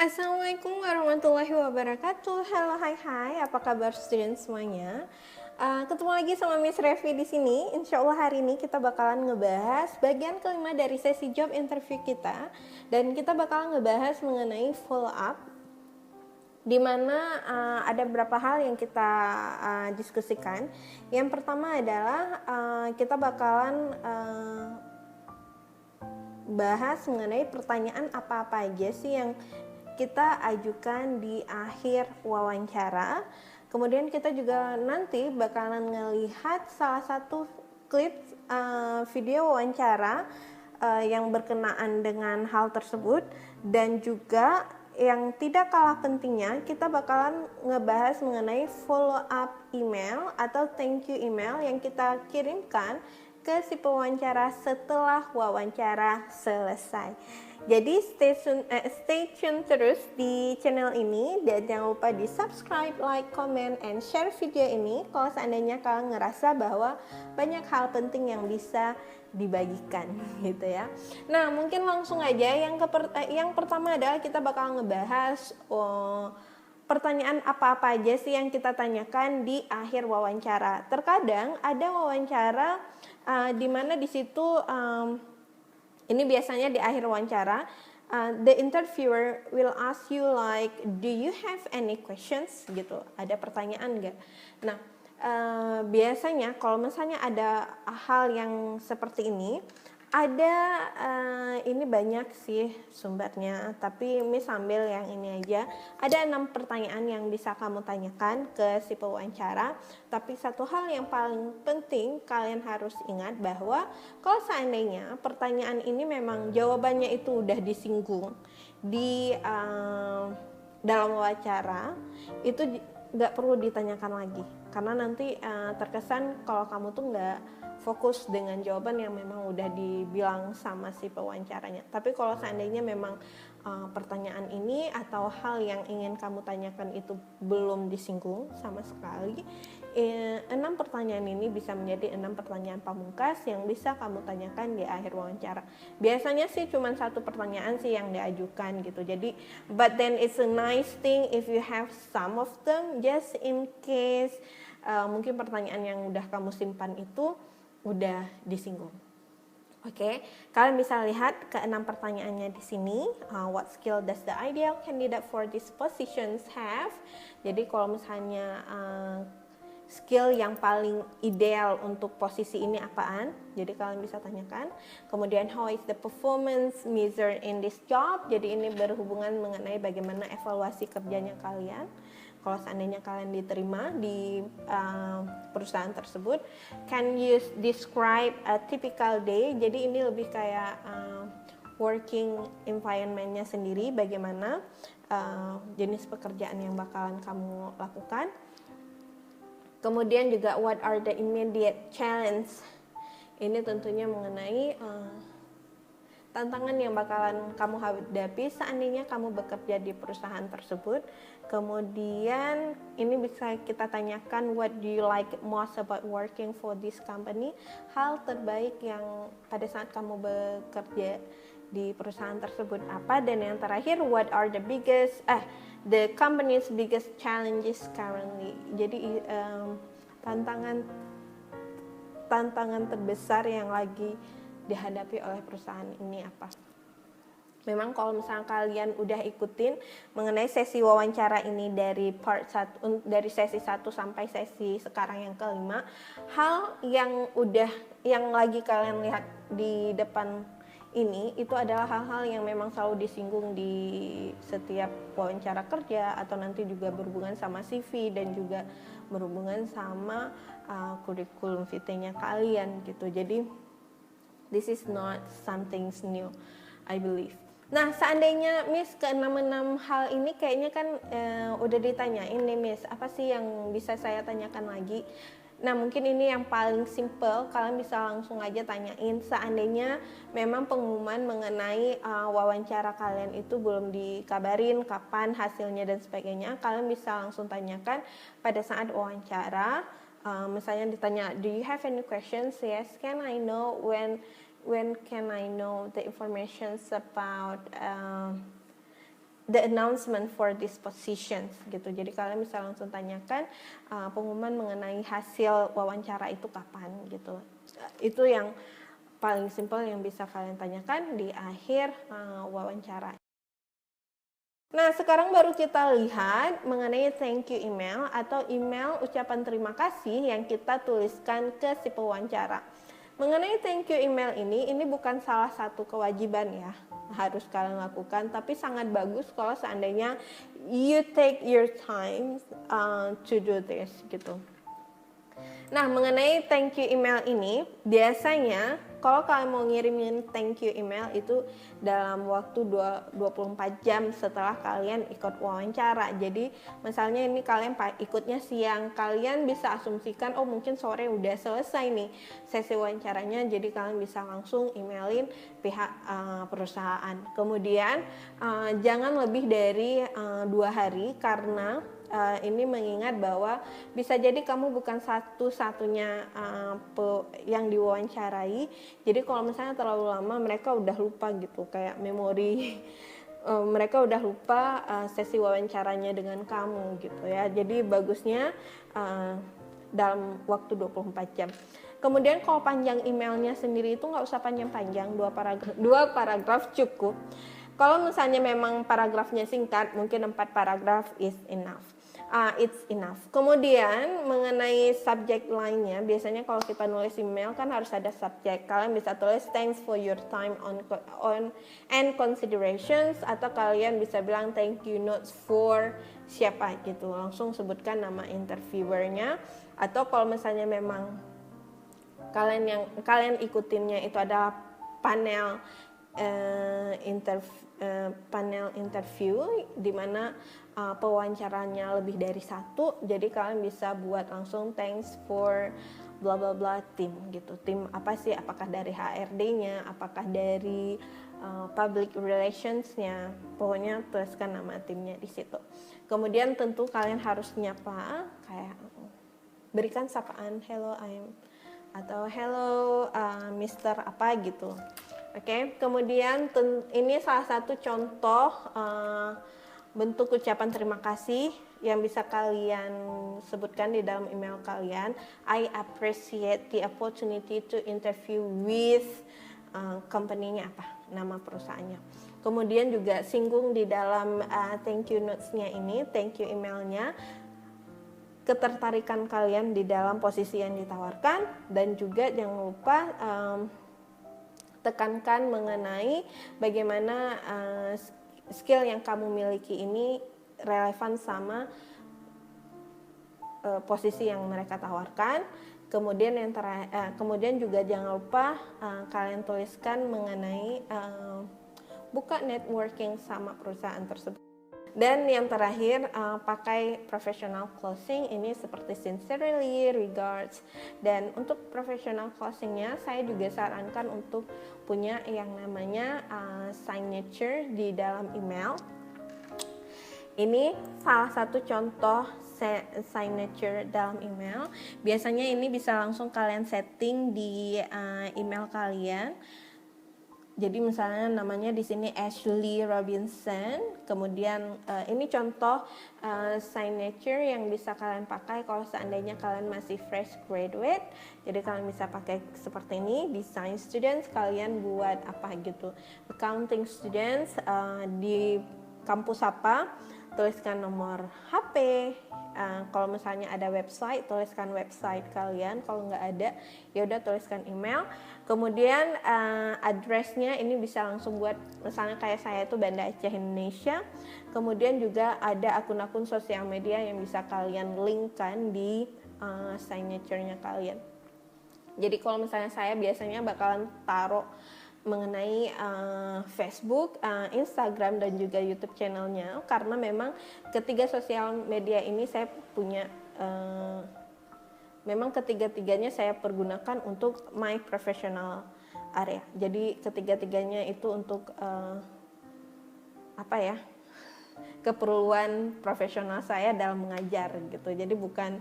Assalamualaikum warahmatullahi wabarakatuh. Halo, hai, apa kabar student semuanya? Ketemu lagi sama Miss Revi di sini. Insya Allah hari ini kita bakalan ngebahas bagian kelima dari sesi job interview kita, dan kita bakalan ngebahas mengenai follow up, di mana ada beberapa hal yang kita diskusikan. Yang pertama adalah kita bakalan bahas mengenai pertanyaan apa-apa aja sih yang kita ajukan di akhir wawancara. Kemudian kita juga nanti bakalan ngelihat salah satu klip video wawancara yang berkenaan dengan hal tersebut, dan juga yang tidak kalah pentingnya kita bakalan ngebahas mengenai follow up email atau thank you email yang kita kirimkan ke si pewawancara setelah wawancara selesai. Jadi stay tune terus di channel ini, dan jangan lupa di subscribe, like, comment, and share video ini kalau seandainya kalian ngerasa bahwa banyak hal penting yang bisa dibagikan gitu ya. Nah, mungkin langsung aja yang pertama adalah kita bakal ngebahas pertanyaan apa-apa aja sih yang kita tanyakan di akhir wawancara. Terkadang ada wawancara di mana di situ ini biasanya di akhir wawancara, the interviewer will ask you like, do you have any questions gitu? Ada pertanyaan nggak? Nah, biasanya kalau misalnya ada hal yang seperti ini, ada ini banyak sih sumbernya, tapi Miss ambil yang ini aja. Ada 6 pertanyaan yang bisa kamu tanyakan ke si pewawancara. Tapi satu hal yang paling penting kalian harus ingat bahwa kalau seandainya pertanyaan ini memang jawabannya itu udah disinggung di dalam wawancara, itu nggak perlu ditanyakan lagi, karena nanti terkesan kalau kamu tuh nggak fokus dengan jawaban yang memang udah dibilang sama si pewawancaranya. Tapi kalau seandainya memang pertanyaan ini atau hal yang ingin kamu tanyakan itu belum disinggung sama sekali, 6 pertanyaan ini bisa menjadi 6 pertanyaan pamungkas yang bisa kamu tanyakan di akhir wawancara. Biasanya sih cuma 1 pertanyaan sih yang diajukan gitu. Jadi, but then it's a nice thing if you have some of them, just in case mungkin pertanyaan yang udah kamu simpan itu udah disinggung. Oke, kalian bisa lihat ke-6 pertanyaannya di sini. What skill does the ideal candidate for these positions have? Jadi kalau misalnya skill yang paling ideal untuk posisi ini apaan? Jadi kalian bisa tanyakan. Kemudian how is the performance measured in this job? Jadi ini berhubungan mengenai bagaimana evaluasi kerjanya kalian kalau seandainya kalian diterima di perusahaan tersebut. Can you describe a typical day? Jadi ini lebih kayak working environment-nya sendiri, bagaimana jenis pekerjaan yang bakalan kamu lakukan. Kemudian juga what are the immediate challenge? Ini tentunya mengenai tantangan yang bakalan kamu hadapi seandainya kamu bekerja di perusahaan tersebut. Kemudian ini bisa kita tanyakan what do you like most about working for this company? Hal terbaik yang pada saat kamu bekerja di perusahaan tersebut apa? Dan yang terakhir, what are the company's biggest challenges currently? Jadi tantangan terbesar yang lagi dihadapi oleh perusahaan ini apa? Memang kalau misalnya kalian udah ikutin mengenai sesi wawancara ini dari dari sesi 1 sampai sesi sekarang yang kelima, hal yang lagi kalian lihat di depan ini itu adalah hal-hal yang memang selalu disinggung di setiap wawancara kerja, atau nanti juga berhubungan sama CV dan juga berhubungan sama kurikulum vitae-nya kalian gitu. Jadi this is not something new, I believe. Nah, seandainya Miss ke-6 hal ini kayaknya kan udah ditanyain nih Miss, apa sih yang bisa saya tanyakan lagi? Nah, mungkin ini yang paling simple, kalian bisa langsung aja tanyain. Seandainya memang pengumuman mengenai wawancara kalian itu belum dikabarin kapan hasilnya dan sebagainya, kalian bisa langsung tanyakan pada saat wawancara. Misalnya ditanya, do you have any questions? Yes, can I know when can I know the information about the announcement for these positions gitu. Jadi kalian bisa langsung tanyakan pengumuman mengenai hasil wawancara itu kapan gitu. Itu yang paling simpel yang bisa kalian tanyakan di akhir wawancara. Nah, sekarang baru kita lihat mengenai thank you email atau email ucapan terima kasih yang kita tuliskan ke si pewawancara. Mengenai thank you email ini bukan salah satu kewajiban ya harus kalian lakukan, tapi sangat bagus kalau seandainya you take your time to do this gitu. Nah, mengenai thank you email ini, biasanya kalau kalian mau ngirimin thank you email itu dalam waktu 24 jam setelah kalian ikut wawancara. Jadi, misalnya ini kalian ikutnya siang, kalian bisa asumsikan, oh mungkin sore udah selesai nih sesi wawancaranya, jadi kalian bisa langsung emailin pihak perusahaan. Kemudian, jangan lebih dari 2 hari karena ini mengingat bahwa bisa jadi kamu bukan satu-satunya yang diwawancarai. Jadi kalau misalnya terlalu lama mereka udah lupa gitu, kayak memori mereka udah lupa sesi wawancaranya dengan kamu gitu ya. Jadi bagusnya dalam waktu 24 jam. Kemudian kalau panjang emailnya sendiri itu nggak usah panjang-panjang, 2 paragraf cukup. Kalau misalnya memang paragrafnya singkat, mungkin 4 paragraf is enough. It's enough. Kemudian mengenai subjek lainnya, biasanya kalau kita nulis email kan harus ada subjek. Kalian bisa tulis thanks for your time on and considerations, atau kalian bisa bilang thank you notes for siapa gitu. Langsung sebutkan nama interviewernya. Atau kalau misalnya memang kalian ikutinnya itu adalah panel interview di mana pewawancaranya lebih dari 1, jadi kalian bisa buat langsung thanks for bla bla bla tim gitu. Tim apa sih? Apakah dari HRD-nya, apakah dari public relations-nya? Pokoknya tuliskan nama timnya di situ. Kemudian tentu kalian harus nyapa, kayak berikan sapaan hello atau hello Mr. apa gitu. Oke, kemudian ini salah satu contoh bentuk ucapan terima kasih yang bisa kalian sebutkan di dalam email kalian. I appreciate the opportunity to interview with company-nya apa, nama perusahaannya. Kemudian juga singgung di dalam thank you notes-nya ini, thank you email-nya, ketertarikan kalian di dalam posisi yang ditawarkan, dan juga jangan lupa tekankan mengenai bagaimana skill yang kamu miliki ini relevan sama posisi yang mereka tawarkan. Kemudian kemudian juga jangan lupa kalian tuliskan mengenai buka networking sama perusahaan tersebut. Dan yang terakhir, pakai professional closing ini seperti sincerely, regards. Dan untuk professional closingnya, saya juga sarankan untuk punya yang namanya signature di dalam email. Ini salah satu contoh signature dalam email. Biasanya ini bisa langsung kalian setting di email kalian. Jadi misalnya namanya di sini Ashley Robinson. Kemudian ini contoh signature yang bisa kalian pakai kalau seandainya kalian masih fresh graduate. Jadi kalian bisa pakai seperti ini. Design students kalian buat apa gitu. Accounting students di kampus apa, tuliskan nomor HP. Kalau misalnya ada website, tuliskan website kalian. Kalau nggak ada, ya udah tuliskan email. Kemudian addressnya ini bisa langsung buat, misalnya kayak saya itu Banda Aceh Indonesia. Kemudian juga ada akun-akun sosial media yang bisa kalian linkkan di signature-nya kalian. Jadi kalau misalnya saya biasanya bakalan taruh mengenai Facebook, Instagram, dan juga YouTube channelnya, karena memang ketiga sosial media ini saya punya, memang ketiga-tiganya saya pergunakan untuk my professional area. Jadi ketiga-tiganya itu untuk apa ya, keperluan profesional saya dalam mengajar gitu. Jadi bukan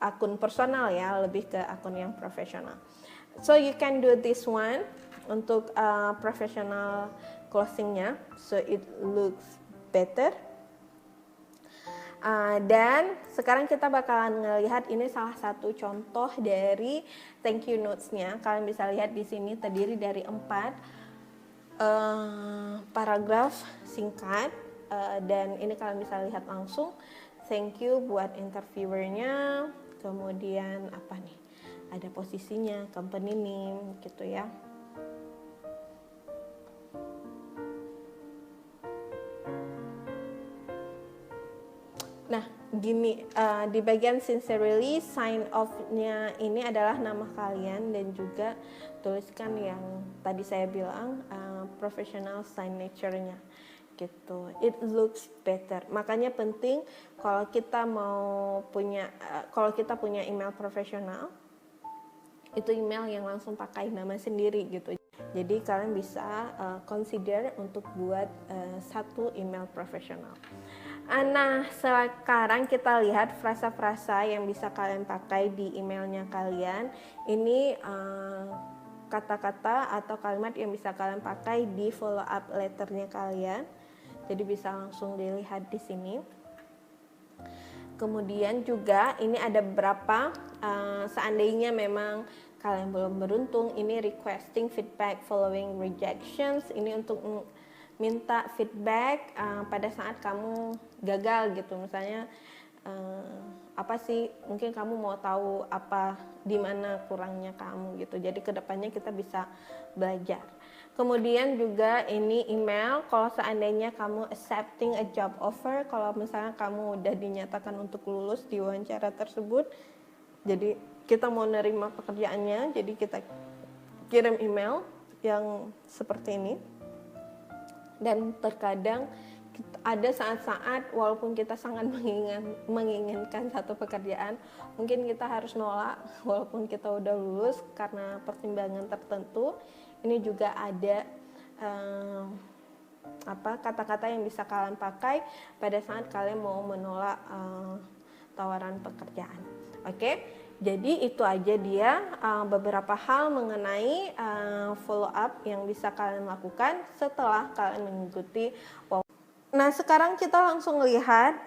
akun personal ya, lebih ke akun yang profesional. So you can do this one untuk professional closingnya, so it looks better. Dan sekarang kita bakalan ngelihat ini salah satu contoh dari thank you notes-nya. Kalian bisa lihat di sini terdiri dari 4 paragraf singkat, dan ini kalian bisa lihat langsung. Thank you buat interviewernya, kemudian apa nih? Ada posisinya, company name gitu ya. Nah, gini, di bagian sincerely, sign off-nya ini adalah nama kalian dan juga tuliskan yang tadi saya bilang, professional signature-nya gitu. It looks better. Makanya penting kalau kita mau punya, kalau kita punya email profesional, itu email yang langsung pakai nama sendiri gitu. Jadi kalian bisa consider untuk buat satu email profesional. Nah, sekarang kita lihat frasa-frasa yang bisa kalian pakai di emailnya kalian. Ini kata-kata atau kalimat yang bisa kalian pakai di follow up letternya kalian. Jadi bisa langsung dilihat di sini. Kemudian juga ini ada beberapa, seandainya memang kalian belum beruntung, ini requesting feedback following rejections. Ini untuk minta feedback pada saat kamu gagal gitu, misalnya apa sih, mungkin kamu mau tahu apa di mana kurangnya kamu gitu. Jadi kedepannya kita bisa belajar. Kemudian juga ini email kalau seandainya kamu accepting a job offer, kalau misalnya kamu udah dinyatakan untuk lulus di wawancara tersebut, jadi kita mau nerima pekerjaannya, jadi kita kirim email yang seperti ini. Dan terkadang ada saat-saat walaupun kita sangat menginginkan satu pekerjaan, mungkin kita harus nolak walaupun kita udah lulus karena pertimbangan tertentu. Ini juga ada kata-kata yang bisa kalian pakai pada saat kalian mau menolak tawaran pekerjaan. Oke? Jadi itu aja dia beberapa hal mengenai follow up yang bisa kalian lakukan setelah kalian mengikuti. Nah, sekarang kita langsung lihat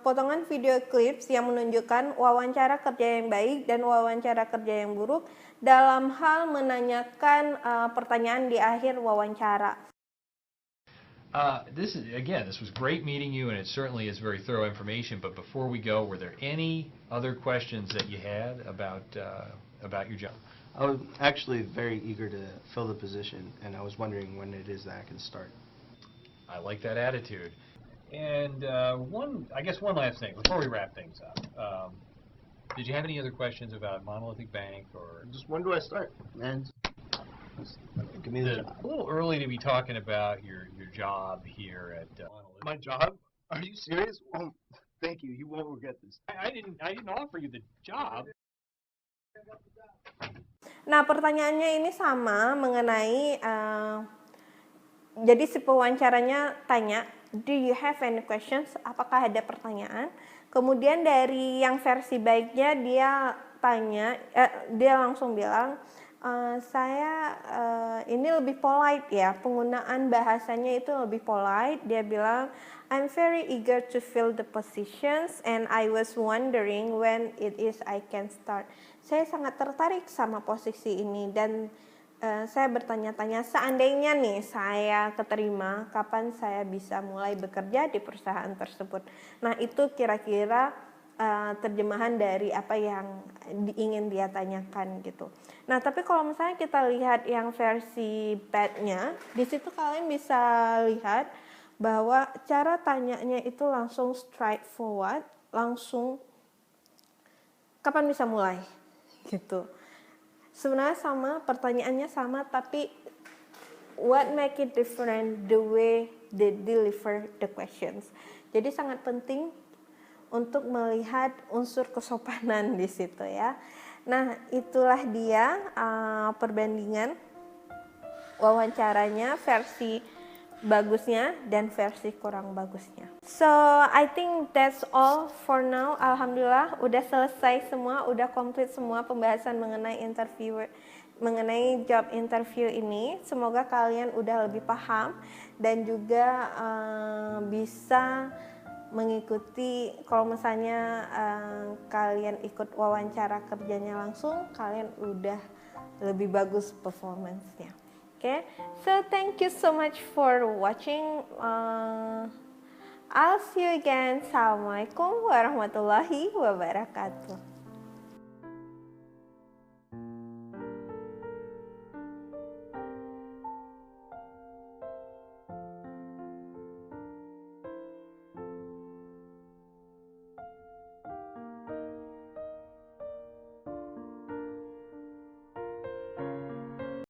potongan video clips yang menunjukkan wawancara kerja yang baik dan wawancara kerja yang buruk dalam hal menanyakan pertanyaan di akhir wawancara. This was great meeting you, and it certainly is very thorough information. But before we go, were there any other questions that you had about your job? I was actually very eager to fill the position, and I was wondering when it is that I can start. I like that attitude. And one last thing before we wrap things up. Did you have any other questions about Monolithic Bank or Just when do I start? And give me the job. A little early to be talking about your job here at Monolithic. My job? Are you serious? Oh, thank you. You won't regret this. I didn't offer you the job. Nah, pertanyaannya ini sama mengenai jadi si pewawancaranya tanya, do you have any questions? Apakah ada pertanyaan? Kemudian dari yang versi baiknya dia tanya, dia langsung bilang, saya ini lebih polite ya, penggunaan bahasanya itu lebih polite. Dia bilang, I'm very eager to fill the positions and I was wondering when it is I can start. Saya sangat tertarik sama posisi ini dan saya bertanya-tanya, seandainya nih saya keterima, kapan saya bisa mulai bekerja di perusahaan tersebut. Nah, itu kira-kira terjemahan dari apa yang ingin dia tanyakan gitu. Nah, tapi kalau misalnya kita lihat yang versi badnya, di situ kalian bisa lihat bahwa cara tanyanya itu langsung straightforward, langsung kapan bisa mulai gitu. Sebenarnya sama, pertanyaannya sama, tapi what make it different the way they deliver the questions. Jadi sangat penting untuk melihat unsur kesopanan di situ ya. Nah, itulah dia perbandingan wawancaranya versi bagusnya dan versi kurang bagusnya. So, I think that's all for now. Alhamdulillah udah selesai semua, udah komplit semua pembahasan mengenai interviewer mengenai job interview ini. Semoga kalian udah lebih paham dan juga bisa mengikuti. Kalau misalnya kalian ikut wawancara kerjanya langsung, kalian udah lebih bagus performance-nya. Okay, so thank you so much for watching. I'll see you again. Assalamualaikum warahmatullahi wabarakatuh.